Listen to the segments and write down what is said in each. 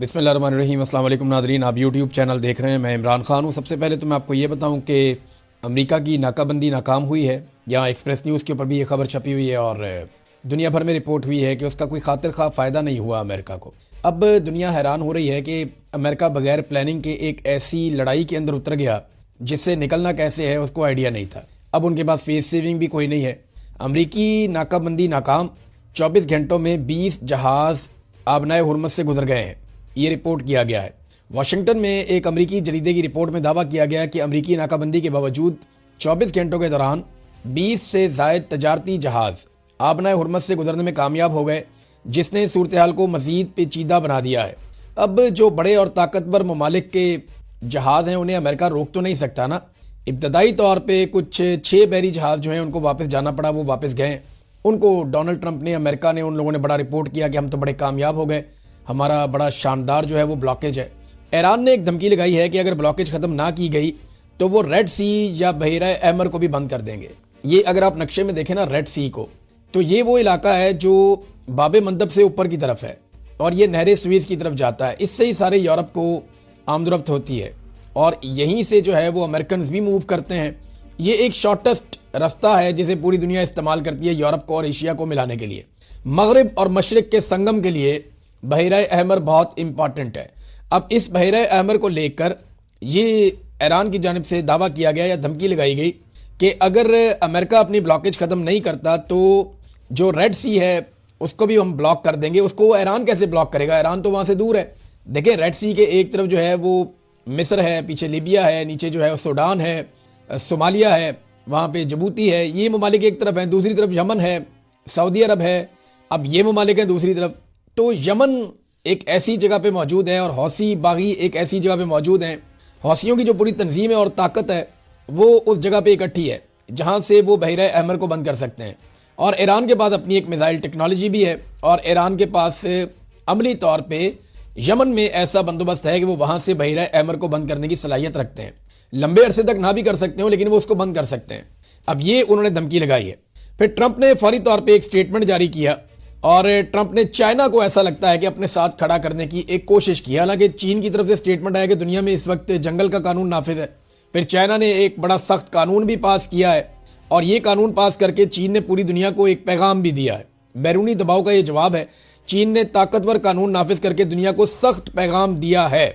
बिस्मिल्लाहिर्रहमानिर्रहीम। अस्सलाम वालेकुम नाज़रीन, आप यूट्यूब चैनल देख रहे हैं। मैं इमरान खान हूँ। सबसे पहले तो मैं आपको ये बताऊँ कि अमेरिका की नाकाबंदी नाकाम हुई है। यहाँ एक्सप्रेस न्यूज़ के ऊपर भी ये खबर छपी हुई है और दुनिया भर में रिपोर्ट हुई है कि उसका कोई खातिर खा फ़ायदा नहीं हुआ अमेरिका को। अब दुनिया हैरान हो रही है कि अमेरिका बगैर प्लानिंग के एक ऐसी लड़ाई के अंदर उतर गया जिससे निकलना कैसे है उसको आइडिया नहीं था। अब उनके पास फेस सेविंग भी कोई नहीं है। अमरीकी नाकाबंदी नाकाम, 24 घंटों में 20 जहाज़ आबनाए हुरमस से गुजर गए हैं, ये रिपोर्ट किया गया है। वाशिंगटन में एक अमरीकी जरीदे की रिपोर्ट में दावा किया गया कि अमरीकी नाकाबंदी के बावजूद 24 घंटों के दौरान 20 से ज़ायद तजारती जहाज़ आबनाए हुरमस से गुजरने में कामयाब हो गए, जिसने सूरत हाल को मज़ीद पेचीदा बना दिया है। अब जो बड़े और ताकतवर ममालिक के जहाज़ हैं उन्हें अमेरिका रोक तो नहीं सकता ना। इब्तदाई तौर पे कुछ 6 बहरी जहाज़ जो हैं उनको वापस जाना पड़ा, वो वापस गए। उनको डोनाल्ड ट्रंप ने, अमेरिका ने, उन लोगों ने बड़ा रिपोर्ट किया कि हम तो बड़े कामयाब हो गए, हमारा बड़ा शानदार जो है वो ब्लॉकेज है। ईरान ने एक धमकी लगाई है कि अगर ब्लॉकेज ख़त्म ना की गई तो वो रेड सी या बहरा अहमर को भी बंद कर देंगे। ये अगर आप नक्शे में देखें ना रेड सी को, तो ये वो इलाका है जो बाबे मंदब से ऊपर की तरफ है और ये नहर स्वीज़ की तरफ जाता है। इससे ही सारे यूरोप को आमदरफ्त होती है और यहीं से जो है वो अमेरिकन भी मूव करते हैं। ये एक शॉर्टेस्ट रास्ता है जिसे पूरी दुनिया इस्तेमाल करती है यूरोप को और एशिया को मिलाने के लिए। मगरिब और मशरिक के संगम के लिए बहरा अहमर बहुत इंपॉर्टेंट है। अब इस बहरा अहमर को लेकर ये ईरान की जानिब से दावा किया गया या धमकी लगाई गई कि अगर अमेरिका अपनी ब्लॉकेज ख़त्म नहीं करता तो जो रेड सी है उसको भी हम ब्लॉक कर देंगे। उसको ईरान कैसे ब्लॉक करेगा? ईरान तो वहाँ से दूर है। देखिए, रेड सी के एक तरफ जो है वो मिस्र है, पीछे लीबिया है, नीचे जो है सूडान है, सोमालिया है, वहाँ पे जबूती है। ये ममालिक एक तरफ है, दूसरी तरफ यमन है, सऊदी अरब है। अब ये ममालिक हैं दूसरी तरफ। तो यमन एक ऐसी जगह पे मौजूद है और हौसी बागी एक ऐसी जगह पे मौजूद हैं। हौसियों की जो पूरी तंजीम है और ताकत है वो उस जगह पे इकट्ठी है जहाँ से वो बहरा अहमर को बंद कर सकते हैं। और ईरान के पास अपनी एक मिसाइल टेक्नोलॉजी भी है और ईरान के पास अमली तौर पे यमन में ऐसा बंदोबस्त है कि वो वहाँ से बहरा अहमर को बंद करने की सलाहियत रखते हैं। लंबे अरसे तक ना भी कर सकते हो लेकिन वो उसको बंद कर सकते हैं। अब ये उन्होंने धमकी लगाई है। फिर ट्रंप ने फौरी तौर पर एक स्टेटमेंट जारी किया और ट्रंप ने चाइना को ऐसा लगता है कि अपने साथ खड़ा करने की एक कोशिश की। हालांकि चीन की तरफ से स्टेटमेंट आया कि दुनिया में इस वक्त जंगल का कानून नाफिज है। फिर चाइना ने एक बड़ा सख्त कानून भी पास किया है और ये कानून पास करके चीन ने पूरी दुनिया को एक पैगाम भी दिया है। बैरूनी दबाव का ये जवाब है। चीन ने ताकतवर कानून नाफिज करके दुनिया को सख्त पैगाम दिया है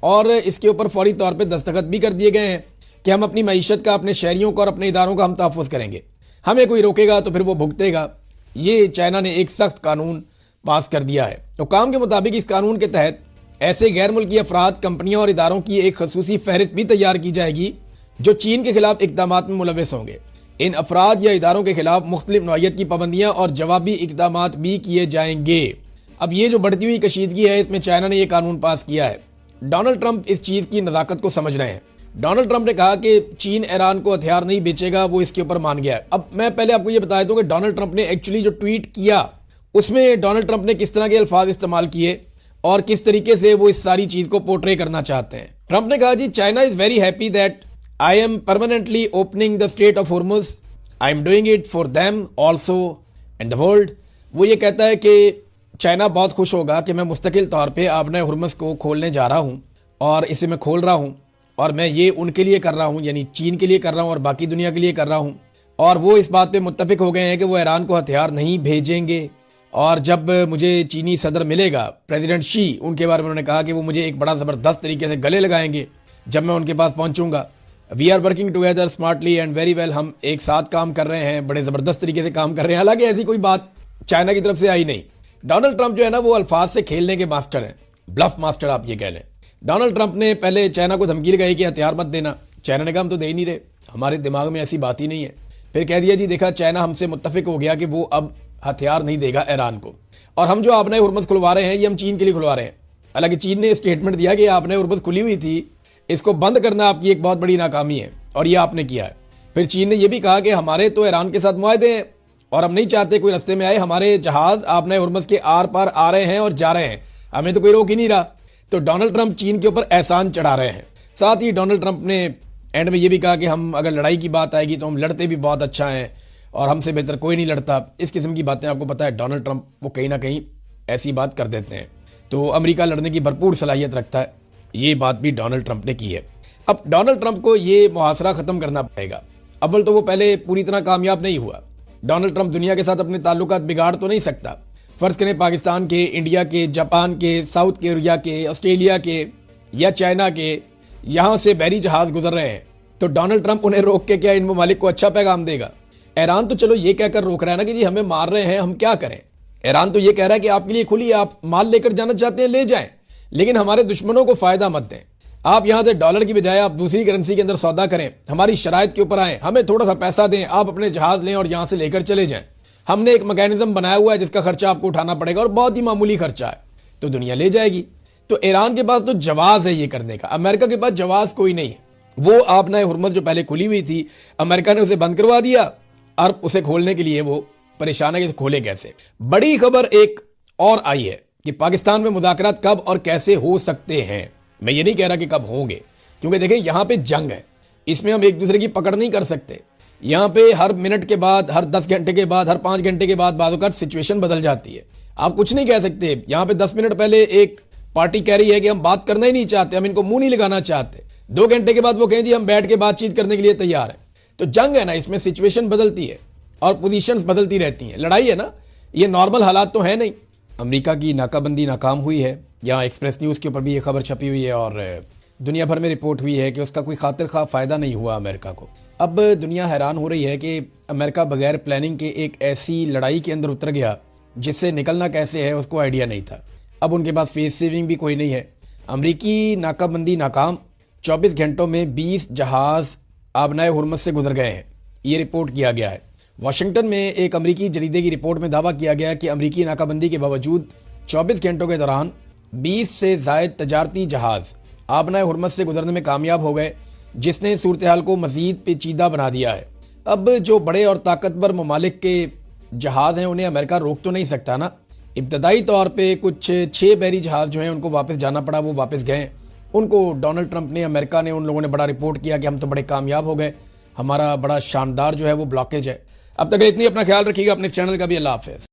और इसके ऊपर फौरी तौर पर दस्तखत भी कर दिए गए हैं कि हम अपनी मईशत का, अपने शहरियों का और अपने इदारों का हम तहफ़्फ़ुज़ करेंगे। हमें कोई रोकेगा तो फिर वो भुगतेगा। ये चाइना ने एक सख्त कानून पास कर दिया है। तो काम के मुताबिक इस कानून के तहत ऐसे गैर मुल्की अफराद, कंपनियों और इदारों की एक खसूसी फहरिस्त भी तैयार की जाएगी जो चीन के खिलाफ इकदाम में मुलविस होंगे। इन अफराद या इदारों के खिलाफ मुख्तलिफ नौइयत की पाबंदियां और जवाबी इकदाम भी किए जाएंगे। अब ये जो बढ़ती हुई कशीदगी है इसमें चाइना ने यह कानून पास किया है। डोनाल्ड ट्रंप इस चीज़ की नज़ाकत को समझ रहे हैं। डोनाल्ड ट्रंप ने कहा कि चीन ईरान को हथियार नहीं बेचेगा, वो इसके ऊपर मान गया है। अब मैं पहले आपको ये बता देता हूं कि डोनाल्ड ट्रंप ने एक्चुअली जो ट्वीट किया उसमें डोनाल्ड ट्रंप ने किस तरह के अल्फाज इस्तेमाल किए और किस तरीके से वो इस सारी चीज को पोर्ट्रे करना चाहते हैं। ट्रंप ने कहा, जी, China is very happy that I am permanently opening the strait of Hormuz. I am doing it for them also and the world. वो ये कहता है कि चाइना बहुत खुश होगा कि मैं मुस्तकिल तौर पर आबनाए हुरमुज को खोलने जा रहा हूँ और इसे मैं खोल रहा हूँ और मैं ये उनके लिए कर रहा हूँ, यानी चीन के लिए कर रहा हूँ और बाकी दुनिया के लिए कर रहा हूँ। और वो इस बात पे मुत्तफिक हो गए हैं कि वो ईरान को हथियार नहीं भेजेंगे। और जब मुझे चीनी सदर मिलेगा, प्रेसिडेंट शी, उनके बारे में उन्होंने कहा कि वो मुझे एक बड़ा ज़बरदस्त तरीके से गले लगाएंगे जब मैं उनके पास पहुँचूंगा। We are working together smartly and very well. हम एक साथ काम कर रहे हैं, बड़े ज़बरदस्त तरीके से काम कर रहे हैं। हालांकि ऐसी कोई बात चाइना की तरफ से आई नहीं। डोनाल्ड ट्रंप जो है ना वो अल्फाज से खेलने के मास्टर हैं, ब्लफ मास्टर आप ये कह लें। डोनाल्ड ट्रंप ने पहले चाइना को धमकी लगाई कि हथियार मत देना। चाइना ने कहा हम तो दे ही नहीं रहे, हमारे दिमाग में ऐसी बात ही नहीं है। फिर कह दिया, जी देखा, चाइना हमसे मुत्तफिक हो गया कि वो अब हथियार नहीं देगा ईरान को और हम जो आबनाए हुरमुज खुलवा रहे हैं ये हम चीन के लिए खुलवा रहे हैं। हालांकि चीन ने स्टेटमेंट दिया कि आबनाए हुरमुज खुली हुई थी, इसको बंद करना आपकी एक बहुत बड़ी नाकामी है और ये आपने किया है। फिर चीन ने यह भी कहा कि हमारे तो ईरान के साथ मुआहदे हैं और हम नहीं चाहते कोई रास्ते में आए, हमारे जहाज आबनाए हुरमुज के आर पार आ रहे हैं और जा रहे हैं, हमें तो कोई रोक ही नहीं रहा। तो डोनाल्ड ट्रंप चीन के ऊपर एहसान चढ़ा रहे हैं। साथ ही डोनाल्ड ट्रंप ने एंड में ये भी कहा कि हम अगर लड़ाई की बात आएगी तो हम लड़ते भी बहुत अच्छा हैं और हमसे बेहतर कोई नहीं लड़ता। इस किस्म की बातें आपको पता है डोनाल्ड ट्रंप वो कहीं ना कहीं ऐसी बात कर देते हैं। तो अमेरिका लड़ने की भरपूर सलाहियत रखता है। ये बात भी डोनाल्ड ट्रंप ने की है। अब डोनाल्ड ट्रंप को ये मुहासरा खत्म करना पड़ेगा। अव्वल तो वो पहले पूरी तरह कामयाब नहीं हुआ। डोनाल्ड ट्रंप दुनिया के साथ अपने ताल्लुकात बिगाड़ तो नहीं सकता। फर्ज करें पाकिस्तान के, इंडिया के, जापान के, साउथ कोरिया के, ऑस्ट्रेलिया के या चाइना के यहाँ से बहरी जहाज गुजर रहे हैं, तो डोनाल्ड ट्रंप उन्हें रोक के क्या इन ममालिक को अच्छा पैगाम देगा? ईरान तो चलो ये कहकर रोक रहा है ना कि जी हमें मार रहे हैं, हम क्या करें। ईरान तो ये कह रहा है कि आपके लिए खुली, आप माल लेकर जाना चाहते हैं ले जाएं, लेकिन हमारे दुश्मनों को फायदा मत दें। आप यहां से डॉलर की बजाय आप दूसरी करेंसी के अंदर सौदा करें, हमारी शराइत के ऊपर आए, हमें थोड़ा सा पैसा दें, आप अपने जहाज लें और यहां से लेकर चले जाएं। हमने एक मैकेनिज्म बनाया हुआ है जिसका खर्चा आपको उठाना पड़ेगा और बहुत ही मामूली खर्चा है, तो दुनिया ले जाएगी। तो ईरान के पास तो जवाज है ये करने का, अमेरिका के पास जवाज कोई नहीं है। वो आपना हुर्मुज़ जो पहले खुली हुई थी, अमेरिका ने उसे बंद करवा दिया और उसे खोलने के लिए वो परेशान है कि खोले कैसे। बड़ी खबर एक और आई है कि पाकिस्तान में मुज़ाकरात कब और कैसे हो सकते हैं। मैं ये नहीं कह रहा कि कब होंगे, क्योंकि देखें यहां पे जंग है, इसमें हम एक दूसरे की पकड़ नहीं कर सकते। यहां पे हर मिनट के बाद, हर 10 घंटे के बाद, हर 5 घंटे के बाद बाज़ सिचुएशन बदल जाती है। आप कुछ नहीं कह सकते। यहां पे 10 मिनट पहले एक पार्टी कह रही है कि हम बात करना ही नहीं चाहते, हम इनको मुंह नहीं लगाना चाहते। 2 घंटे के बाद वो कहें जी हम बैठ के बातचीत करने के लिए तैयार हैं। तो जंग है ना, इसमें सिचुएशन बदलती है और पोजीशंस बदलती रहती हैं। लड़ाई है ना, ये नॉर्मल हालात तो है नहीं। अमेरिका की नाकाबंदी नाकाम हुई है। यहाँ एक्सप्रेस न्यूज़ के ऊपर भी ये खबर छपी हुई है और दुनिया भर में रिपोर्ट हुई है कि उसका कोई खातिर खा फ़ायदा नहीं हुआ अमेरिका को। अब दुनिया हैरान हो रही है कि अमेरिका बगैर प्लानिंग के एक ऐसी लड़ाई के अंदर उतर गया जिससे निकलना कैसे है उसको आइडिया नहीं था। अब उनके पास फेस सेविंग भी कोई नहीं है। अमेरिकी नाकाबंदी नाकाम, 24 घंटों में 20 जहाज़ आबनाए हुर्मुज़ से गुजर गए हैं, ये रिपोर्ट किया गया है। वाशिंगटन में एक अमेरिकी जरीदे की रिपोर्ट में दावा किया गया कि अमेरिकी नाकाबंदी के बावजूद 24 घंटों के दौरान 20 से ज़ायद तजारती जहाज़ आबनाए हुर्मुज़ से गुजरने में कामयाब हो गए, जिसने सूरत हाल को मज़ीद पेचीदा बना दिया है। अब जो बड़े और ताकतवर ममालिक के जहाज़ हैं उन्हें अमेरिका रोक तो नहीं सकता ना। इब्तदाई तौर पे कुछ 6 बहरी जहाज़ जो हैं उनको वापस जाना पड़ा, वो वापस गए। उनको डोनाल्ड ट्रंप ने, अमेरिका ने, उन लोगों ने बड़ा रिपोर्ट किया कि हम तो बड़े कामयाब हो गए, हमारा बड़ा शानदार जो है वो ब्लॉकेज है। अब तक इतनी, अपना ख्याल रखिएगा, अपने चैनल का भी। अल्लाह हाफ़िज़।